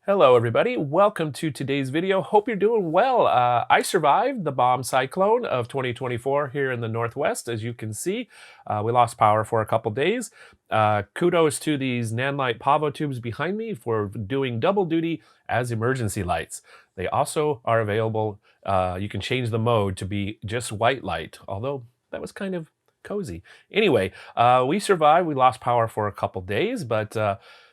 Hello, everybody. Welcome to today's video. Hope you're doing well. I survived the bomb cyclone of 2024 here in the Northwest. As you can see, we lost power for a couple days. Kudos to these Nanlite Pavo tubes behind me for doing double duty as emergency lights. They also are available. You can change the mode to be just white light, although that was kind of cozy. Anyway, we survived. We lost power for a couple days, but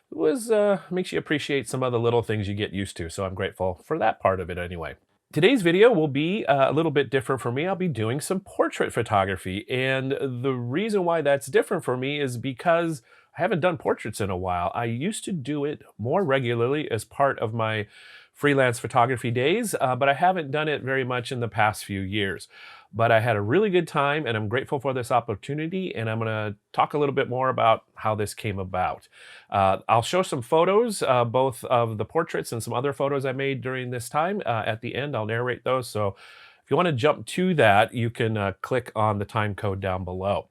it was makes you appreciate some of the little things you get used to. So I'm grateful for that part of it anyway. Today's video will be a little bit different for me. I'll be doing some portrait photography. And the reason why that's different for me is because I haven't done portraits in a while. I used to do it more regularly as part of my freelance photography days, but I haven't done it very much in the past few years. But I had a really good time and I'm grateful for this opportunity, and I'm going to talk a little bit more about how this came about. I'll show some photos, both of the portraits and some other photos I made during this time. At the end, I'll narrate those. So if you want to jump to that, you can click on the time code down below.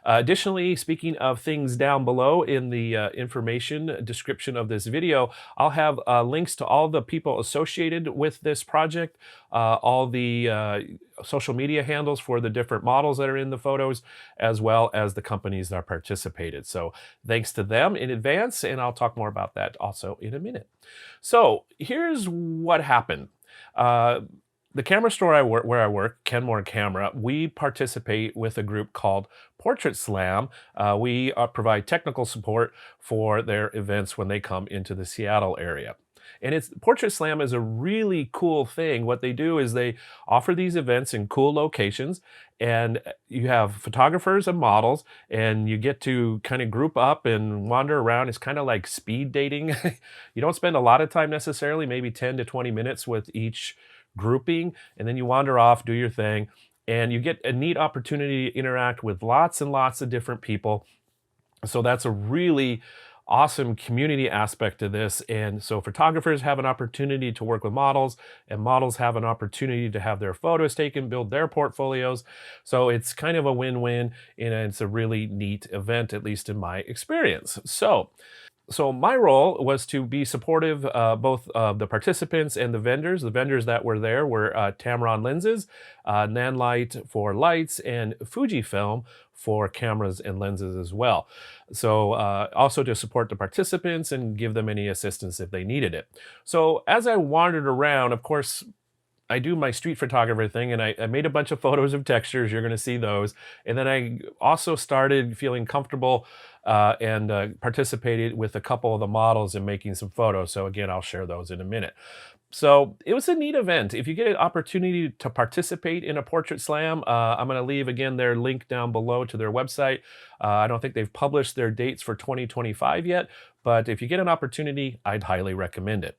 Additionally, speaking of things down below in the information description of this video, I'll have links to all the people associated with this project, all the social media handles for the different models that are in the photos, as well as the companies that participated. So thanks to them in advance, and I'll talk more about that also in a minute. So here's what happened. The camera store where I work, Kenmore Camera, we participate with a group called Portrait Slam. We provide technical support for their events when they come into the Seattle area. And Portrait Slam is a really cool thing. What they do is they offer these events in cool locations, and you have photographers and models, and you get to kind of group up and wander around. It's kind of like speed dating. You don't spend a lot of time necessarily, maybe 10 to 20 minutes with each grouping, and then you wander off, do your thing, and you get a neat opportunity to interact with lots and lots of different people. So that's a really awesome community aspect to this. And so photographers have an opportunity to work with models, and models have an opportunity to have their photos taken, build their portfolios. So it's kind of a win-win, and it's a really neat event, at least in my experience. So my role was to be supportive, both of the participants and the vendors. The vendors that were there were Tamron Lenses, Nanlite for lights, and Fujifilm for cameras and lenses as well. So also to support the participants and give them any assistance if they needed it. So as I wandered around, of course, I do my street photographer thing, and I made a bunch of photos of textures. You're going to see those. And then I also started feeling comfortable and participated with a couple of the models in making some photos. So again, I'll share those in a minute. So it was a neat event. If you get an opportunity to participate in a Portrait Slam, I'm going to leave again their link down below to their website. I don't think they've published their dates for 2025 yet, but if you get an opportunity, I'd highly recommend it.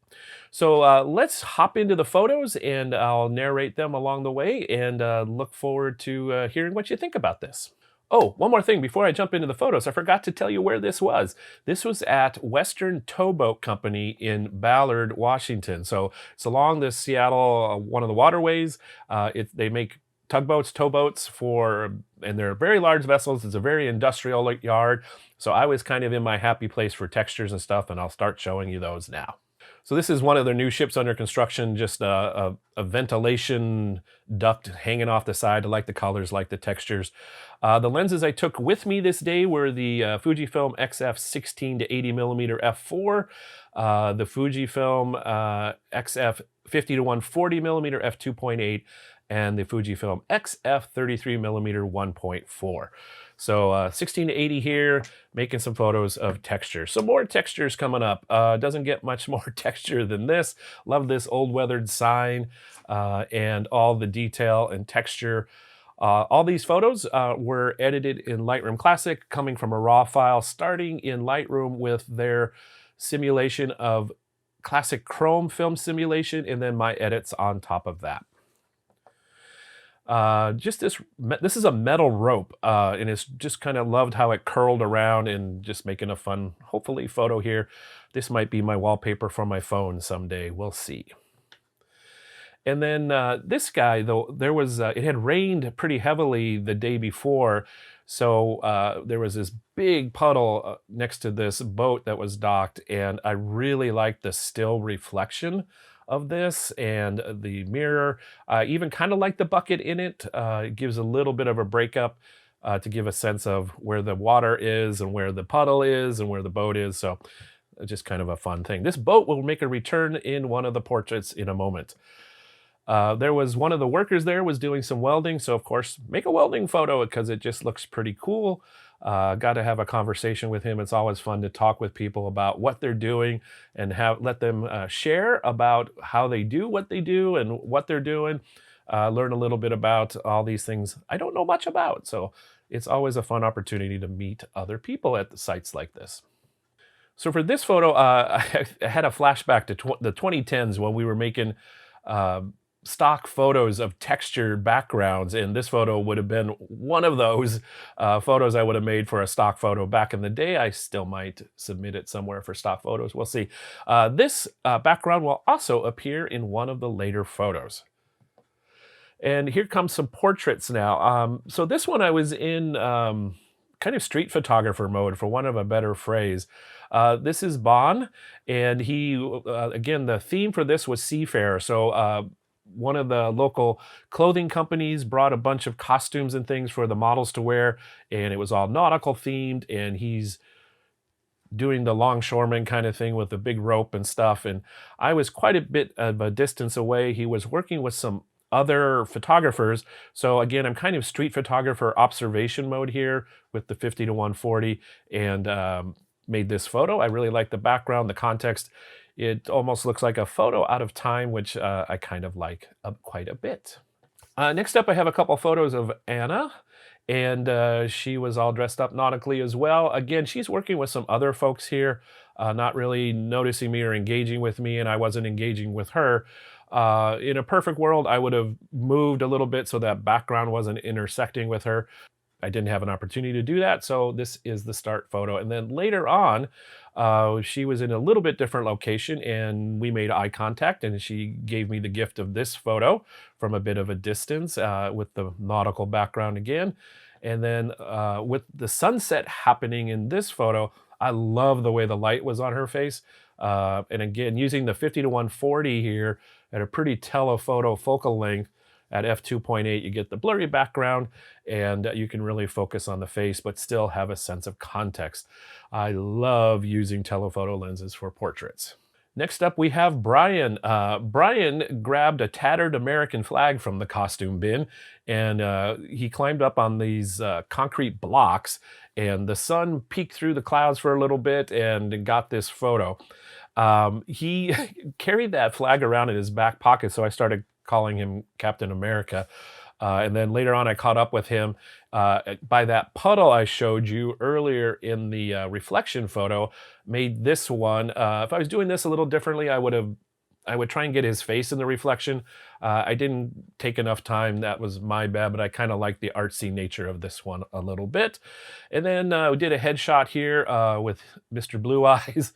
So let's hop into the photos, and I'll narrate them along the way, and look forward to hearing what you think about this. Oh, one more thing before I jump into the photos. I forgot to tell you where this was. This was at Western Towboat Company in Ballard, Washington. So it's along the Seattle, one of the waterways. They make tugboats, towboats and they're very large vessels. It's a very industrial yard. So I was kind of in my happy place for textures and stuff, and I'll start showing you those now. So this is one of their new ships under construction, just a ventilation duct hanging off the side. I like the colors, like the textures. The lenses I took with me this day were the Fujifilm XF 16 to 80 millimeter f4, the Fujifilm XF 50 to 140 millimeter f2.8, and the Fujifilm XF 33 millimeter 1.4. So 16 to 80 here, making some photos of texture. Some more textures coming up. Doesn't get much more texture than this. Love this old weathered sign and all the detail and texture. All these photos were edited in Lightroom Classic, coming from a raw file, starting in Lightroom with their simulation of classic chrome film simulation, and then my edits on top of that. This is a metal rope, and it's just kind of loved how it curled around, and just making a fun, hopefully, photo here. This might be my wallpaper for my phone someday. We'll see. And then this guy, though, it had rained pretty heavily the day before, So there was this big puddle next to this boat that was docked, and I really liked the still reflection of this and the mirror. Even kind of like the bucket in it. It gives a little bit of a breakup to give a sense of where the water is and where the puddle is and where the boat is. So just kind of a fun thing. This boat will make a return in one of the portraits in a moment. There was one of the workers there was doing some welding, so of course, make a welding photo because it just looks pretty cool. Got to have a conversation with him. It's always fun to talk with people about what they're doing and have let them share about how they do what they do and what they're doing. Learn a little bit about all these things I don't know much about. So it's always a fun opportunity to meet other people at the sites like this. So for this photo, I had a flashback to the 2010s when we were making uh, stock photos of textured backgrounds, and this photo would have been one of those photos I would have made for a stock photo back in the day. I still might submit it somewhere for stock photos. We'll see. This background will also appear in one of the later photos. And here comes some portraits now. So this one I was in kind of street photographer mode, for one of a better phrase. This is Bon, and he, again, the theme for this was Seafarer. So one of the local clothing companies brought a bunch of costumes and things for the models to wear, and it was all nautical themed, and he's doing the longshoreman kind of thing with the big rope and stuff. And I was quite a bit of a distance away. He was working with some other photographers. So again, I'm kind of street photographer observation mode here with the 50 to 140 and made this photo. I really like the background, the context. It almost looks like a photo out of time, which I kind of like quite a bit. Next up, I have a couple photos of Anna, and she was all dressed up nautically as well. Again, she's working with some other folks here, not really noticing me or engaging with me, and I wasn't engaging with her. In a perfect world, I would have moved a little bit so that background wasn't intersecting with her. I didn't have an opportunity to do that, so this is the start photo. And then later on, she was in a little bit different location, and we made eye contact, and she gave me the gift of this photo from a bit of a distance with the nautical background again. And then with the sunset happening in this photo, I love the way the light was on her face. And again, using the 50 to 140 here at a pretty telephoto focal length, at f2.8, you get the blurry background and you can really focus on the face, but still have a sense of context. I love using telephoto lenses for portraits. Next up, we have Brian. Brian grabbed a tattered American flag from the costume bin, and he climbed up on these concrete blocks, and the sun peeked through the clouds for a little bit and got this photo. He carried that flag around in his back pocket, so I started calling him Captain America. And then later on, I caught up with him by that puddle I showed you earlier in the reflection photo, made this one. If I was doing this a little differently, I would try and get his face in the reflection. I didn't take enough time. That was my bad, but I kind of like the artsy nature of this one a little bit. And then we did a headshot here with Mr. Blue Eyes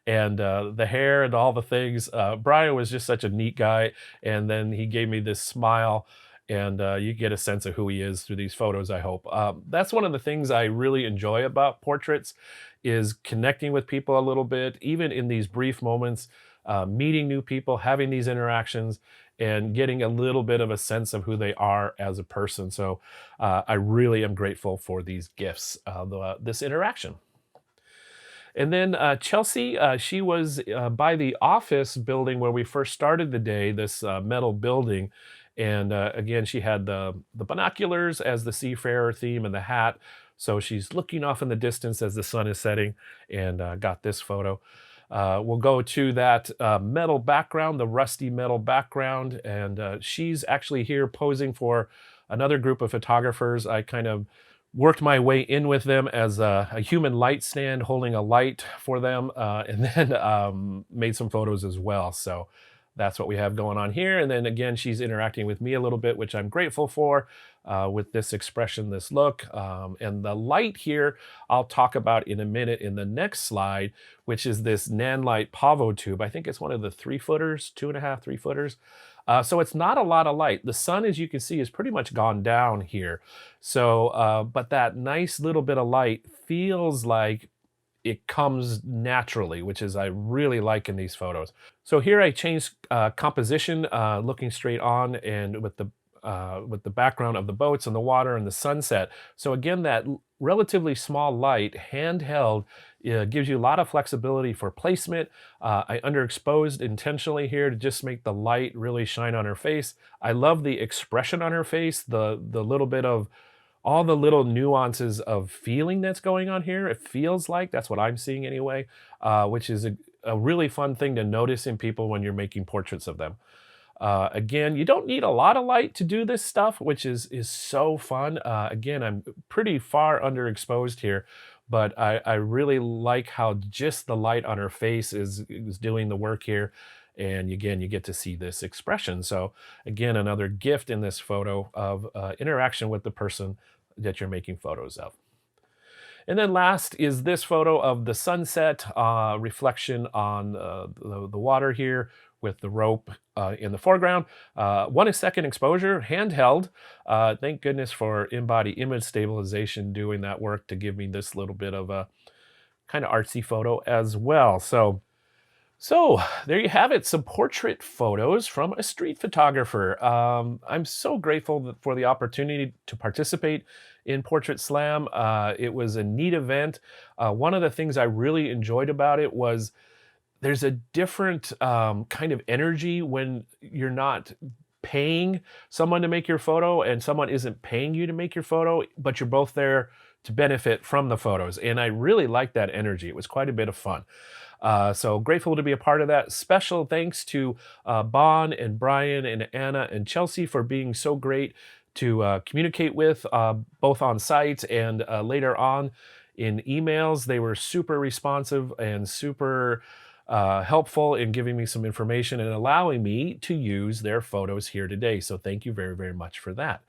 and the hair and all the things. Brian was just such a neat guy. And then he gave me this smile, and you get a sense of who he is through these photos, I hope. That's one of the things I really enjoy about portraits, is connecting with people a little bit, even in these brief moments, meeting new people, having these interactions, and getting a little bit of a sense of who they are as a person. So I really am grateful for these gifts, this interaction. And then Chelsea, she was by the office building where we first started the day, this metal building. And again, she had the binoculars as the Seafarer theme and the hat. So she's looking off in the distance as the sun is setting, and got this photo. We'll go to that metal background, the rusty metal background, and she's actually here posing for another group of photographers. I kind of worked my way in with them as a human light stand, holding a light for them, and then made some photos as well. So That's what we have going on here. And then again, she's interacting with me a little bit, which I'm grateful for, with this expression, this look. And the light here, I'll talk about in a minute in the next slide, which is this Nanlite Pavo tube. I think it's one of the 3-footers, 2.5, 3-footers. So it's not a lot of light. The sun, as you can see, is pretty much gone down here. So, but that nice little bit of light feels like it comes naturally, which is I really like in these photos. So here I changed composition, looking straight on and with the background of the boats and the water and the sunset. So again, that relatively small light, handheld, gives you a lot of flexibility for placement. I underexposed intentionally here to just make the light really shine on her face. I love the expression on her face, the little bit of all the little nuances of feeling that's going on here. It feels like, that's what I'm seeing anyway, which is a really fun thing to notice in people when you're making portraits of them. Again, you don't need a lot of light to do this stuff, which is so fun. Again, I'm pretty far underexposed here, but I really like how just the light on her face is doing the work here. And again, you get to see this expression. So again, another gift in this photo of interaction with the person that you're making photos of. And then last is this photo of the sunset, reflection on the water here with the rope in the foreground. 1 second exposure, handheld. Thank goodness for in-body image stabilization doing that work to give me this little bit of a kind of artsy photo as well. So there you have it, some portrait photos from a street photographer. I'm so grateful for the opportunity to participate in Portrait Slam. It was a neat event. One of the things I really enjoyed about it was there's a different kind of energy when you're not paying someone to make your photo and someone isn't paying you to make your photo, but you're both there to benefit from the photos. And I really liked that energy. It was quite a bit of fun. So grateful to be a part of that. Special thanks to Bon and Brian and Anna and Chelsea for being so great to communicate with, both on site and later on in emails. They were super responsive and super helpful in giving me some information and allowing me to use their photos here today. So thank you very, very much for that.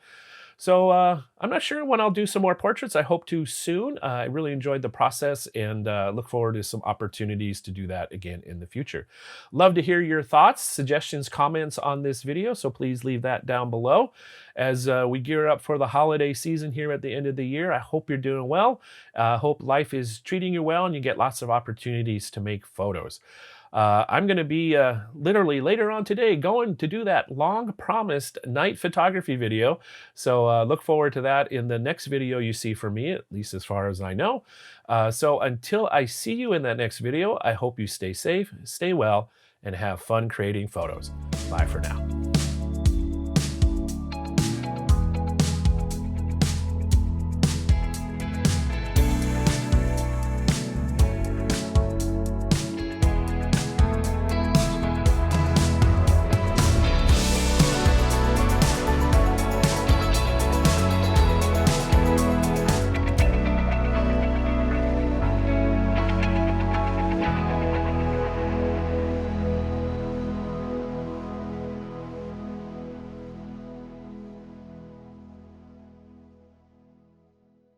So I'm not sure when I'll do some more portraits. I hope to soon. I really enjoyed the process and look forward to some opportunities to do that again in the future. Love to hear your thoughts, suggestions, comments on this video. So please leave that down below. As we gear up for the holiday season here at the end of the year, I hope you're doing well. Hope life is treating you well and you get lots of opportunities to make photos. I'm going to be literally later on today going to do that long promised night photography video. So look forward to that in the next video you see from me, at least as far as I know. So until I see you in that next video, I hope you stay safe, stay well, and have fun creating photos. Bye for now.